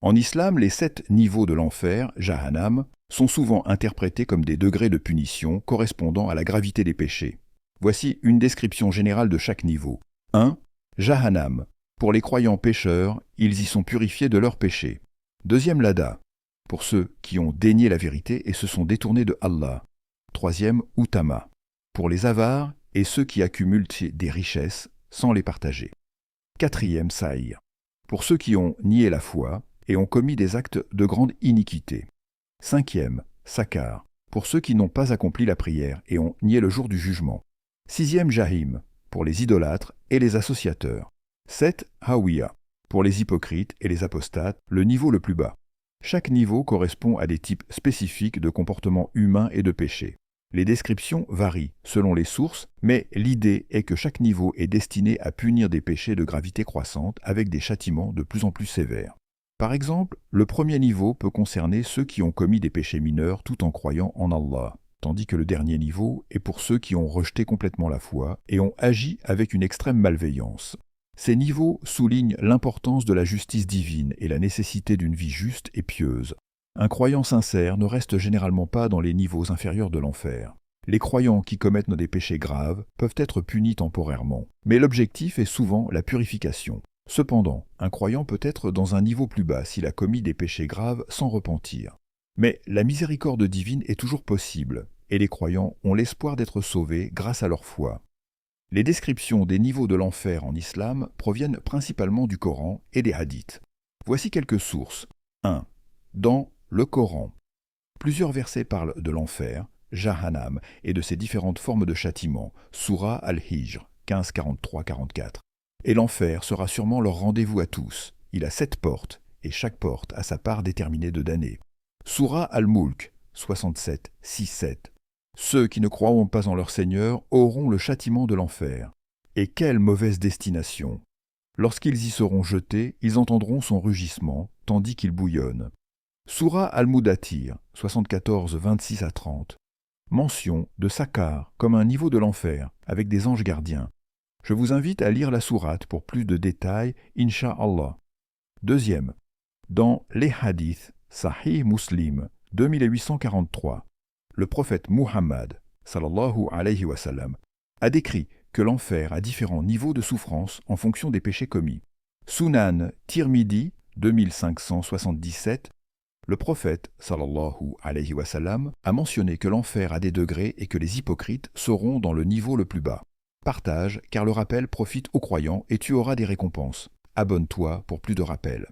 En islam, les 7 niveaux de l'enfer, Jahannam, sont souvent interprétés comme des degrés de punition correspondant à la gravité des péchés. Voici une description générale de chaque niveau. 1. Jahannam. Pour les croyants pécheurs, ils y sont purifiés de leurs péchés. Deuxième Lada. Pour ceux qui ont dénié la vérité et se sont détournés de Allah. Troisième Utama. Pour les avares et ceux qui accumulent des richesses sans les partager. Quatrième Sa'ir. Pour ceux qui ont nié la foi et ont commis des actes de grande iniquité. Cinquième Sakar. Pour ceux qui n'ont pas accompli la prière et ont nié le jour du jugement. Sixième Jahim. Pour les idolâtres et les associateurs. 7. Hawiya. Pour les hypocrites et les apostates, le niveau le plus bas. Chaque niveau correspond à des types spécifiques de comportements humains et de péchés. Les descriptions varient selon les sources, mais l'idée est que chaque niveau est destiné à punir des péchés de gravité croissante avec des châtiments de plus en plus sévères. Par exemple, le premier niveau peut concerner ceux qui ont commis des péchés mineurs tout en croyant en Allah, tandis que le dernier niveau est pour ceux qui ont rejeté complètement la foi et ont agi avec une extrême malveillance. Ces niveaux soulignent l'importance de la justice divine et la nécessité d'une vie juste et pieuse. Un croyant sincère ne reste généralement pas dans les niveaux inférieurs de l'enfer. Les croyants qui commettent des péchés graves peuvent être punis temporairement, mais l'objectif est souvent la purification. Cependant, un croyant peut être dans un niveau plus bas s'il a commis des péchés graves sans repentir. Mais la miséricorde divine est toujours possible, et les croyants ont l'espoir d'être sauvés grâce à leur foi. Les descriptions des niveaux de l'enfer en islam proviennent principalement du Coran et des hadiths. Voici quelques sources. 1. Dans le Coran. Plusieurs versets parlent de l'enfer, Jahannam, et de ses différentes formes de châtiment, Sourate Al-Hijr, 15-43-44. Et l'enfer sera sûrement leur rendez-vous à tous. Il a 7 portes, et chaque porte a sa part déterminée de damnés. Sourate Al-Mulk, 67, 6-7. Ceux qui ne croiront pas en leur Seigneur auront le châtiment de l'enfer. Et quelle mauvaise destination! Lorsqu'ils y seront jetés, ils entendront son rugissement, tandis qu'il bouillonne. Sourate Al-Mudathir, 74, 26-30. Mention de Sakar comme un niveau de l'enfer, avec des anges gardiens. Je vous invite à lire la sourate pour plus de détails, Inch'Allah. Deuxième, dans les hadiths, Sahih Muslim, 2843, le prophète Muhammad, sallallahu alayhi wa sallam, a décrit que l'enfer a différents niveaux de souffrance en fonction des péchés commis. Sunan Tirmidhi, 2577, le prophète, sallallahu alayhi wa sallam, a mentionné que l'enfer a des degrés et que les hypocrites seront dans le niveau le plus bas. Partage, car le rappel profite aux croyants et tu auras des récompenses. Abonne-toi pour plus de rappels.